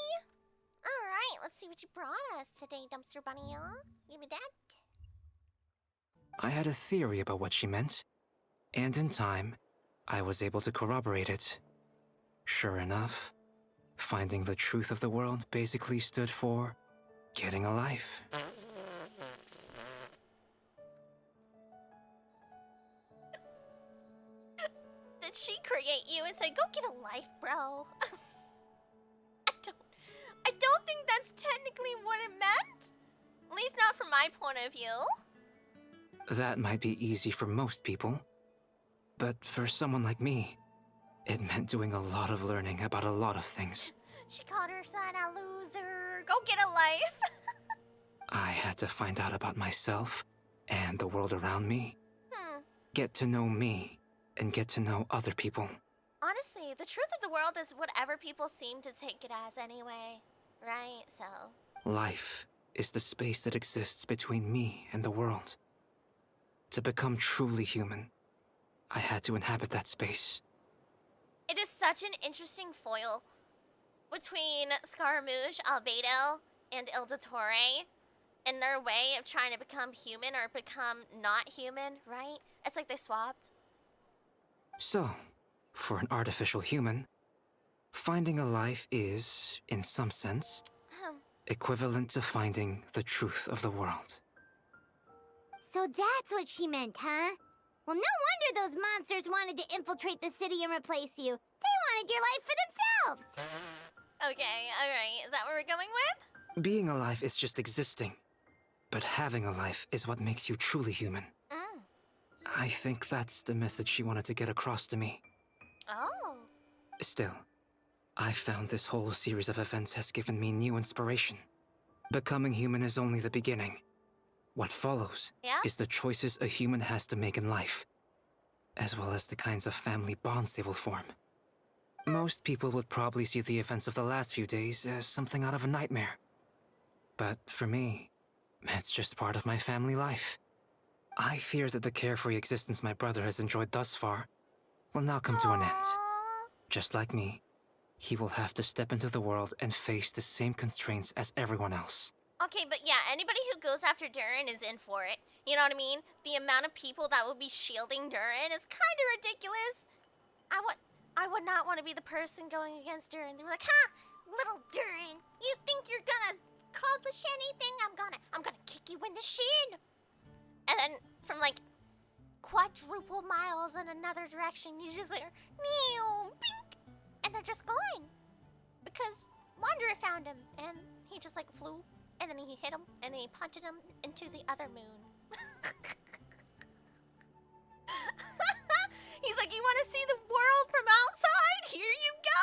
All right, let's see what you brought us today, Dumpster Bunny, huh? Give me that. I had a theory about what she meant, and in time, I was able to corroborate it. Sure enough, finding the truth of the world basically stood for getting a life. Did she create you and say, go get a life, bro? I don't think that's technically what it meant. At least not from my point of view. That might be easy for most people. But for someone like me, it meant doing a lot of learning about a lot of things. She called her son a loser. Go get a life. I had to find out about myself and the world around me. Get to know me and get to know other people. Honestly, the truth of the world is whatever people seem to take it as anyway. Right, so... Life is the space that exists between me and the world. To become truly human, I had to inhabit that space. It is such an interesting foil between Scaramouche, Albedo, and Ildatore in their way of trying to become human or become not human, right? It's like they swapped. So, for an artificial human, finding a life is, in some sense, equivalent to finding the truth of the world. So that's what she meant, huh? Well, no wonder those monsters wanted to infiltrate the city and replace you. They wanted your life for themselves. Okay, alright. Is that what we're going with? Being alive is just existing. But having a life is what makes you truly human. I think that's the message she wanted to get across to me. Oh. Still, I found this whole series of events has given me new inspiration. Becoming human is only the beginning. What follows is the choices a human has to make in life, as well as the kinds of family bonds they will form. Most people would probably see the events of the last few days as something out of a nightmare. But for me, it's just part of my family life. I fear that the carefree existence my brother has enjoyed thus far will now come to an end. Just like me, he will have to step into the world and face the same constraints as everyone else. Okay, but yeah, anybody who goes after Durin is in for it. You know what I mean? The amount of people that will be shielding Durin is kind of ridiculous. I would not want to be the person going against Durin. They were like, "Ha, little Durin, you think you're gonna accomplish anything? I'm gonna kick you in the shin." And then from like quadruple miles in another direction, you just hear meow, pink, and they're just gone because Wanderer found him and he just like flew. And then he hit him, and he punted him into the other moon. He's like, you want to see the world from outside? Here you go.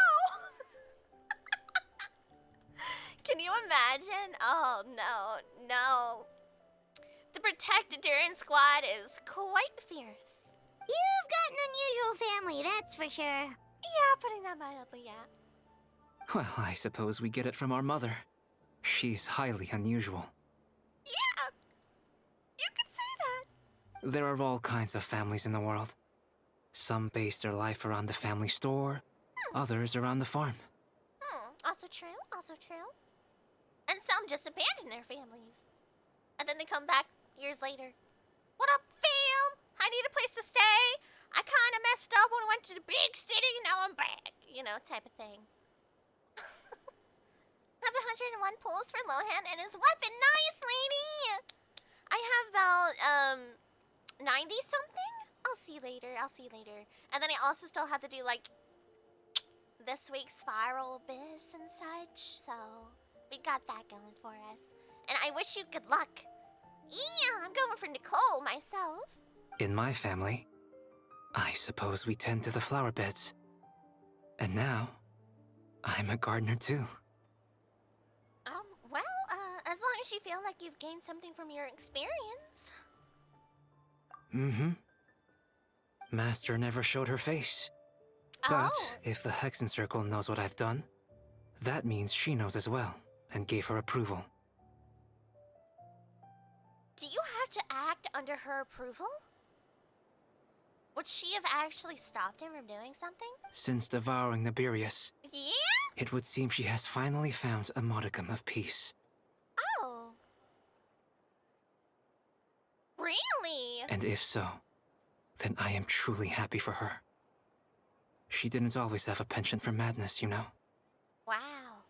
Can you imagine? Oh, no. The protected Durin squad is quite fierce. You've got an unusual family, that's for sure. Yeah, putting that mildly, yeah. Well, I suppose we get it from our mother. She's highly unusual. Yeah! You could say that. There are all kinds of families in the world. Some base their life around the family store, others around the farm. Also true. And some just abandon their families. And then they come back years later. What up, fam? I need a place to stay. I kind of messed up when I went to the big city, now I'm back. You know, type of thing. 701 pulls for Lohan and his weapon. Nice, lady! I have about, 90 something? I'll see later. And then I also still have to do, like, this week's spiral biz and such, so we got that going for us. And I wish you good luck. Yeah, I'm going for Nicole myself. In my family, I suppose we tend to the flower beds. And now, I'm a gardener too. As long as you feel like you've gained something from your experience. Mm-hmm. Master never showed her face. But if the Hexen Circle knows what I've done, that means she knows as well, and gave her approval. Do you have to act under her approval? Would she have actually stopped him from doing something? Since devouring Nibirius, Yeah? it would seem she has finally found a modicum of peace. Oh. Really? And if so, then I am truly happy for her. She didn't always have a penchant for madness, you know. Wow.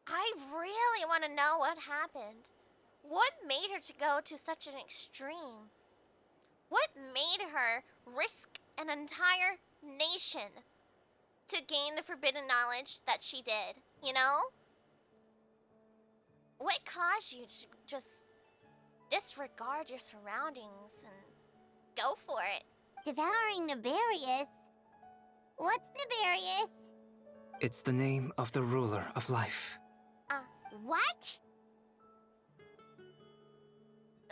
I really want to know what happened. What made her to go to such an extreme? What made her risk an entire nation to gain the forbidden knowledge that she did, you know? What caused you to just disregard your surroundings and go for it. Devouring Nefarious? What's Nefarious? It's the name of the ruler of life. What?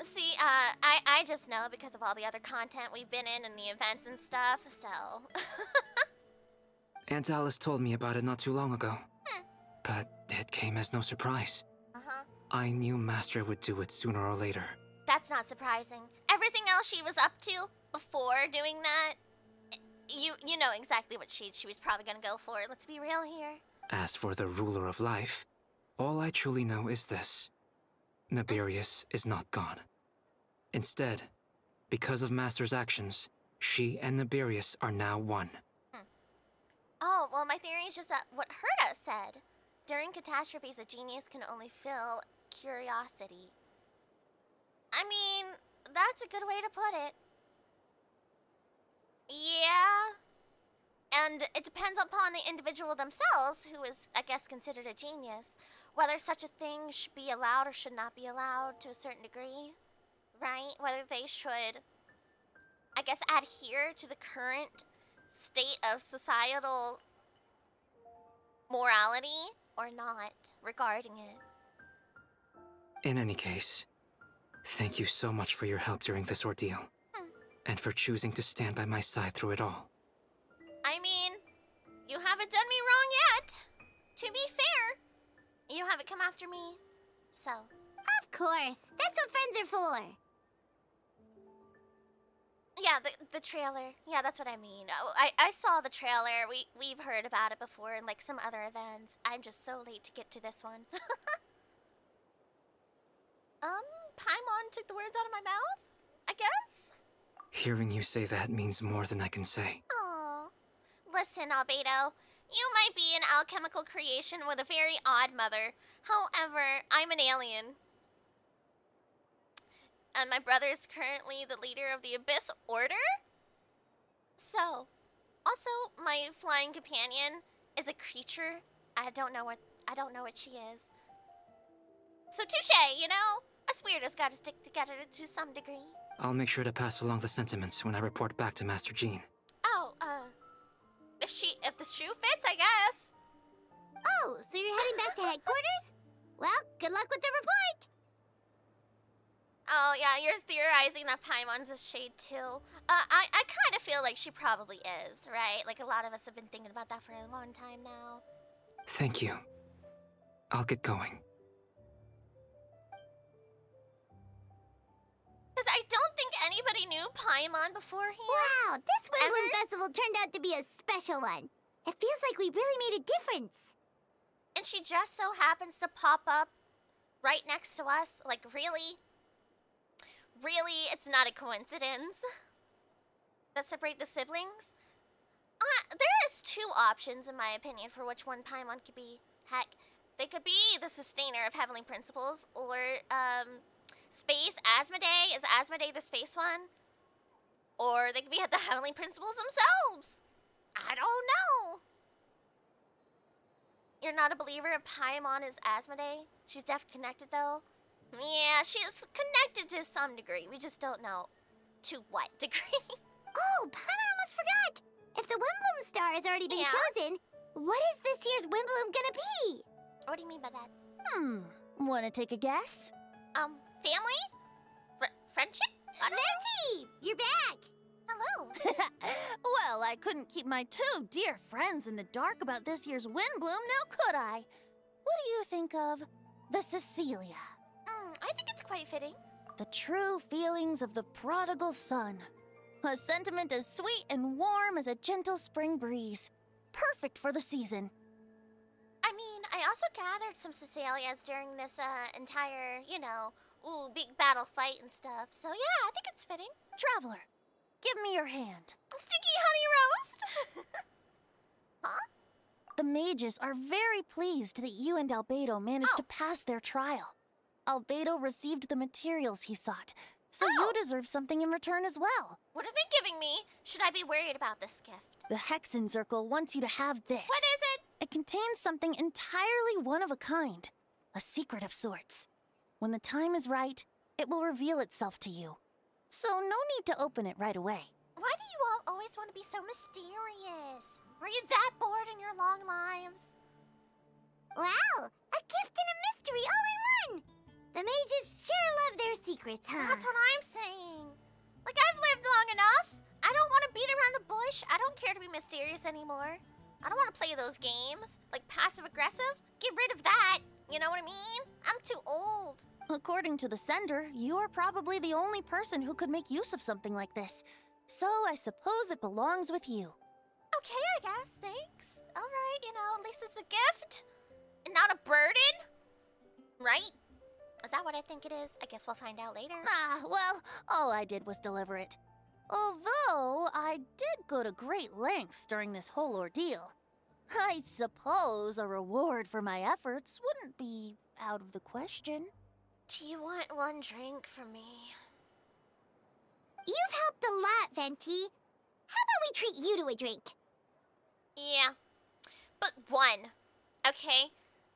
See, I just know because of all the other content we've been in and the events and stuff, so... Aunt Alice told me about it not too long ago. But it came as no surprise. Uh-huh. I knew Master would do it sooner or later. That's not surprising. Everything else she was up to before doing that, you know exactly what she was probably gonna go for. Let's be real here. As for the ruler of life, all I truly know is this. Nefarious is not gone. Instead, because of Master's actions, she and Nefarious are now one. Oh, well, my theory is just that what Herta said. During catastrophes, a genius can only feel curiosity. I mean, that's a good way to put it. Yeah. And it depends upon the individual themselves, who is, I guess, considered a genius, whether such a thing should be allowed or should not be allowed to a certain degree, right? Whether they should, I guess, adhere to the current state of societal morality or not regarding it. In any case, thank you so much for your help during this ordeal. And for choosing to stand by my side through it all. I mean, you haven't done me wrong yet. To be fair, you haven't come after me, so. Of course. That's what friends are for. Yeah, the trailer. Yeah, that's what I mean. Oh, I saw the trailer. We've heard about it before in like some other events. I'm just so late to get to this one. Paimon took the words out of my mouth, I guess? Hearing you say that means more than I can say. Aw. Listen, Albedo. You might be an alchemical creation with a very odd mother. However, I'm an alien. And my brother is currently the leader of the Abyss Order? So, also, my flying companion is a creature. I don't know what she is. So touche, you know? Us weirdos gotta stick together to some degree. I'll make sure to pass along the sentiments when I report back to Master Jean. Oh, if the shoe fits, I guess. Oh, so you're heading back to headquarters? Well, good luck with the report. Oh, yeah, you're theorizing that Paimon's a shade, too. I kind of feel like she probably is, right? Like, a lot of us have been thinking about that for a long time now. Thank you. I'll get going. Because I don't think anybody knew Paimon beforehand. Wow, this Windbloom Festival turned out to be a special one. It feels like we really made a difference. And she just so happens to pop up right next to us. Like, really? Really, it's not a coincidence that separate the siblings? There is two options, in my opinion, for which one Paimon could be. Heck, they could be the sustainer of heavenly principles, or, Space Asmodee. Is Asmodee the space one? Or they could be the heavenly principles themselves. I don't know. You're not a believer if Paimon is Asmodee? She's definitely connected, though. Yeah, she's connected to some degree. We just don't know to what degree. Oh, Paimon almost forgot. If the Windbloom star has already been chosen, what is this year's Windbloom gonna be? What do you mean by that? Wanna take a guess? Family? Friendship? Nancy, you're back. Hello. Well, I couldn't keep my two dear friends in the dark about this year's Windbloom, now could I? What do you think of the Cecilia? I think it's quite fitting. The true feelings of the prodigal son. A sentiment as sweet and warm as a gentle spring breeze. Perfect for the season. I mean, I also gathered some Cecilias during this entire, big battle fight and stuff. So yeah, I think it's fitting. Traveler, give me your hand. Sticky honey roast? Huh? The mages are very pleased that you and Albedo managed to pass their trial. Albedo received the materials he sought, so you deserve something in return as well. What are they giving me? Should I be worried about this gift? The Hexen Circle wants you to have this. What is it? It contains something entirely one of a kind. A secret of sorts. When the time is right, it will reveal itself to you. So no need to open it right away. Why do you all always want to be so mysterious? Are you that bored in your long lives? Wow, a gift and a mystery all in one! The mages sure love their secrets, huh? That's what I'm saying. Like, I've lived long enough. I don't want to beat around the bush. I don't care to be mysterious anymore. I don't want to play those games. Like, passive-aggressive? Get rid of that. You know what I mean? I'm too old. According to the sender, you are probably the only person who could make use of something like this. So I suppose it belongs with you. Okay, I guess. Thanks. All right, at least it's a gift. And not a burden. Right? Is that what I think it is? I guess we'll find out later. Well, all I did was deliver it. Although I did go to great lengths during this whole ordeal. I suppose a reward for my efforts wouldn't be out of the question. Do you want one drink from me? You've helped a lot, Venti. How about we treat you to a drink? Yeah. But one. Okay?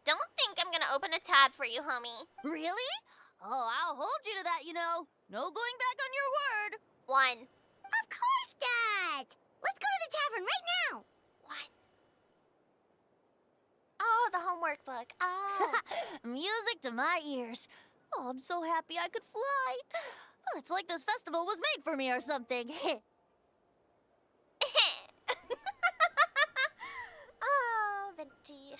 Don't think I'm gonna open a tab for you, homie. Really? Oh, I'll hold you to that, No going back on your word. One. Of course, Dad! Let's go to the tavern right now! One. Oh, the homework book. Oh. Music to my ears. Oh, I'm so happy I could fly. Oh, it's like this festival was made for me or something. Oh, Venti.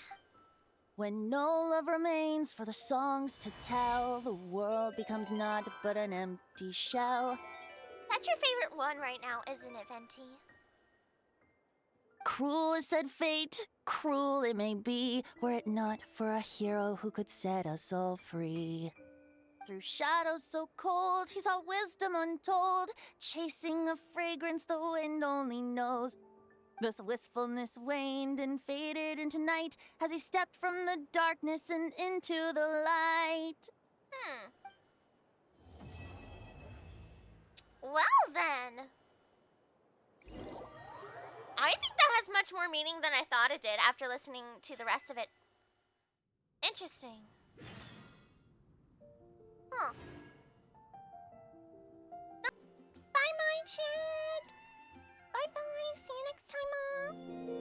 When no love remains for the songs to tell, the world becomes naught but an empty shell. That's your favorite one right now, isn't it, Venti? Cruel is said fate, cruel it may be, were it not for a hero who could set us all free. Through shadows so cold, he saw wisdom untold, chasing a fragrance the wind only knows. Thus wistfulness waned and faded into night as he stepped from the darkness and into the light. Well then. I think that has much more meaning than I thought it did after listening to the rest of it. Interesting. Huh. Bye, my chat. Bye-bye. See you next time, Mom.